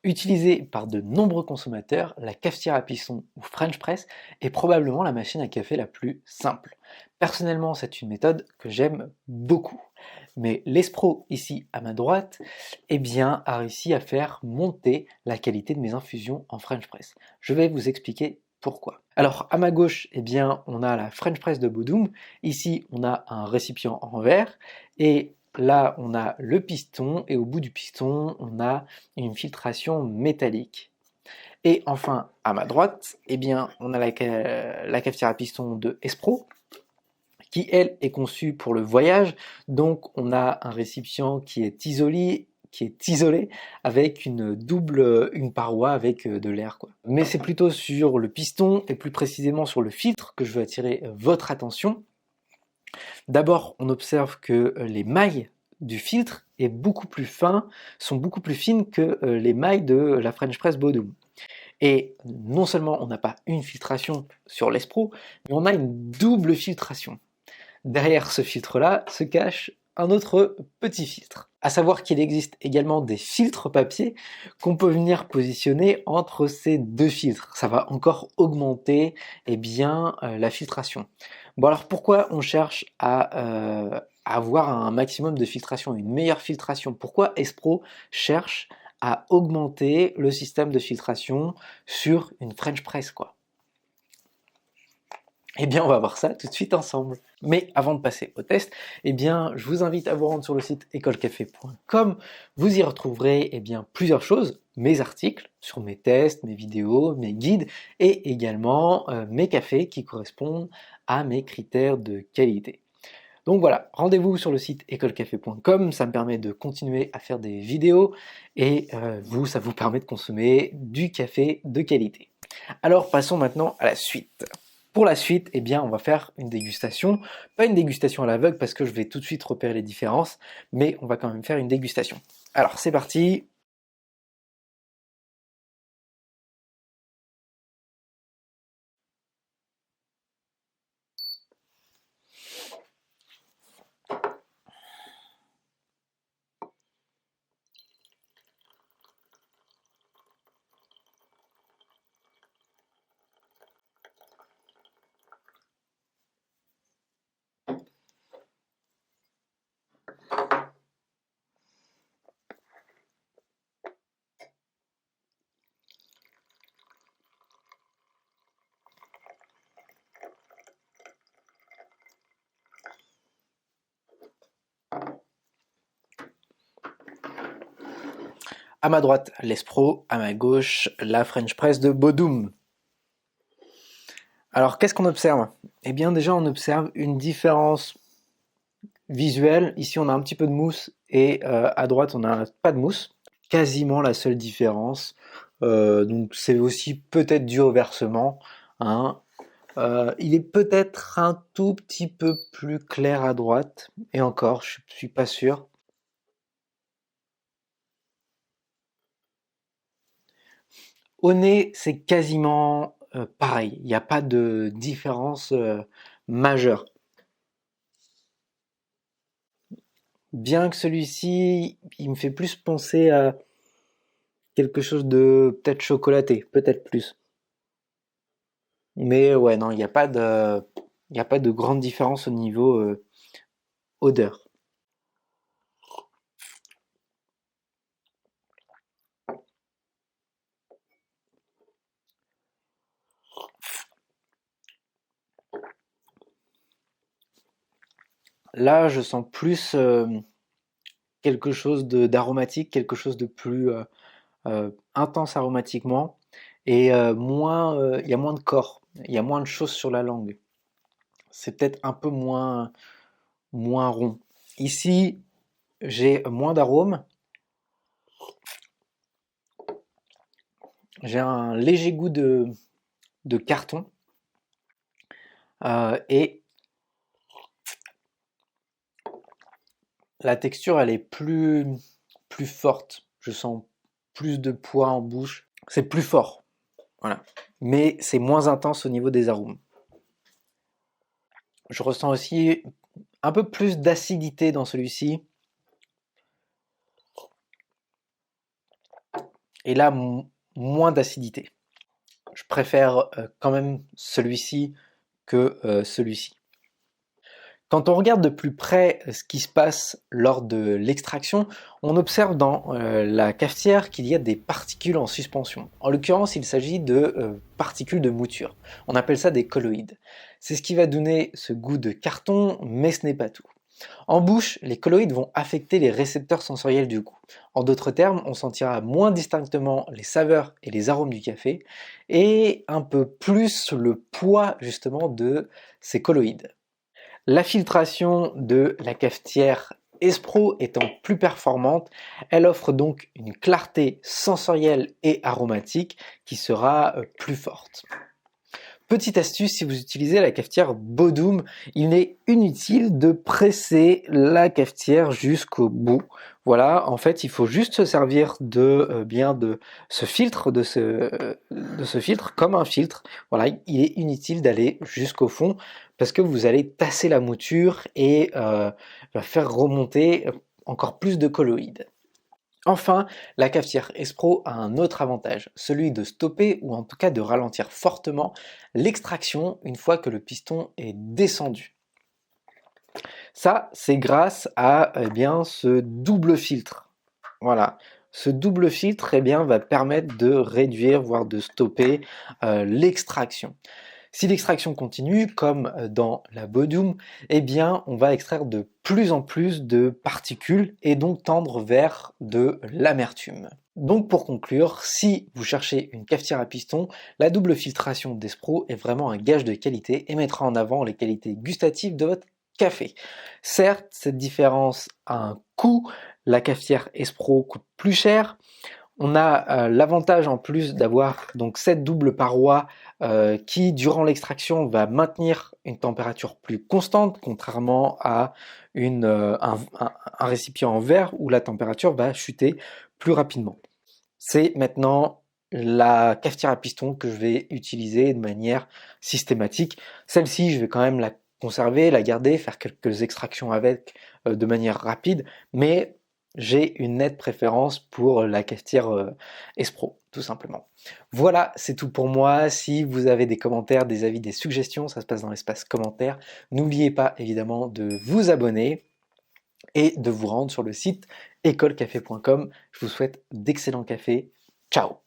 Utilisée par de nombreux consommateurs, la cafetière à piston ou French Press est probablement la machine à café la plus simple. Personnellement, c'est une méthode que j'aime beaucoup. Mais l'Espro, ici à ma droite, eh bien, a réussi à faire monter la qualité de mes infusions en French Press. Je vais vous expliquer pourquoi. Alors, à ma gauche, eh bien, on a la French Press de Bodum. Ici, on a un récipient en verre et là, on a le piston et au bout du piston, on a une filtration métallique. Et enfin, à ma droite, eh bien, on a la cafetière à piston de Espro, qui elle est conçue pour le voyage. Donc, on a un récipient qui est isolé avec une paroi avec de l'air, quoi. Mais c'est plutôt sur le piston et plus précisément sur le filtre que je veux attirer votre attention. D'abord, on observe que les mailles du filtre sont beaucoup plus fines que les mailles de la French Press Bodum. Et non seulement on n'a pas une filtration sur l'Espro, mais on a une double filtration. Derrière ce filtre-là se cache un autre petit filtre. À savoir qu'il existe également des filtres papier qu'on peut venir positionner entre ces deux filtres. Ça va encore augmenter la filtration. Bon alors pourquoi on cherche à avoir un maximum de filtration, une meilleure filtration? Pourquoi Espro cherche à augmenter le système de filtration sur une French Press, quoi? Eh bien, on va voir ça tout de suite ensemble. Mais avant de passer au test, eh bien, je vous invite à vous rendre sur le site écolecafé.com. Vous y retrouverez plusieurs choses, mes articles sur mes tests, mes vidéos, mes guides et également mes cafés qui correspondent à mes critères de qualité. Donc voilà, rendez-vous sur le site écolecafé.com, ça me permet de continuer à faire des vidéos et ça vous permet de consommer du café de qualité. Alors passons maintenant à la suite. Pour la suite, eh bien, on va faire une dégustation. Pas une dégustation à l'aveugle parce que je vais tout de suite repérer les différences, mais on va quand même faire une dégustation. Alors, c'est parti. À ma droite, l'Espro, à ma gauche, la French Press de Bodum. Alors, qu'est-ce qu'on observe? Eh bien, déjà, on observe une différence visuelle. Ici, on a un petit peu de mousse et à droite, on n'a pas de mousse. Quasiment la seule différence. Donc, c'est aussi peut-être dû au versement, hein. Il est peut-être un tout petit peu plus clair à droite, et encore, je suis pas sûr. Au nez, c'est quasiment pareil, il n'y a pas de différence majeure. Bien que celui-ci, il me fait plus penser à quelque chose de peut-être chocolaté, peut-être plus. Mais ouais, non, il y a pas de grande différence au niveau odeur. Là, je sens plus quelque chose d'aromatique, quelque chose de plus intense aromatiquement, et il y a moins de corps, il y a moins de choses sur la langue. C'est peut-être un peu moins rond. Ici, j'ai moins d'arômes, j'ai un léger goût de carton, et la texture, elle est plus forte. Je sens plus de poids en bouche. C'est plus fort, voilà. Mais c'est moins intense au niveau des arômes. Je ressens aussi un peu plus d'acidité dans celui-ci. et là moins d'acidité. Je préfère quand même celui-ci que celui-ci. Quand on regarde de plus près ce qui se passe lors de l'extraction, on observe dans la cafetière qu'il y a des particules en suspension. En l'occurrence, il s'agit de particules de mouture. On appelle ça des colloïdes. C'est ce qui va donner ce goût de carton, mais ce n'est pas tout. En bouche, les colloïdes vont affecter les récepteurs sensoriels du goût. En d'autres termes, on sentira moins distinctement les saveurs et les arômes du café, et un peu plus le poids justement de ces colloïdes. La filtration de la cafetière Espro étant plus performante, elle offre donc une clarté sensorielle et aromatique qui sera plus forte. Petite astuce, si vous utilisez la cafetière Bodum, il est inutile de presser la cafetière jusqu'au bout. Voilà, en fait, il faut juste se servir de ce filtre, de ce filtre comme un filtre. Voilà, il est inutile d'aller jusqu'au fond parce que vous allez tasser la mouture et va faire remonter encore plus de colloïdes. Enfin, la cafetière Espro a un autre avantage, celui de stopper ou en tout cas de ralentir fortement l'extraction une fois que le piston est descendu. Ça, c'est grâce à ce double filtre. Voilà. Ce double filtre va permettre de réduire, voire de stopper l'extraction. Si l'extraction continue, comme dans la Bodum, on va extraire de plus en plus de particules et donc tendre vers de l'amertume. Donc pour conclure, si vous cherchez une cafetière à piston, la double filtration d'Espro est vraiment un gage de qualité et mettra en avant les qualités gustatives de votre café. Certes, cette différence a un coût, la cafetière Espro coûte plus cher. On a l'avantage en plus d'avoir donc cette double paroi qui, durant l'extraction, va maintenir une température plus constante, contrairement à un récipient en verre où la température va chuter plus rapidement. C'est maintenant la cafetière à piston que je vais utiliser de manière systématique. Celle-ci, je vais quand même la conserver, la garder, faire quelques extractions avec de manière rapide, mais j'ai une nette préférence pour la cafetière Espro, tout simplement. Voilà, c'est tout pour moi. Si vous avez des commentaires, des avis, des suggestions, ça se passe dans l'espace commentaires. N'oubliez pas évidemment de vous abonner et de vous rendre sur le site écolecafé.com. Je vous souhaite d'excellents cafés. Ciao!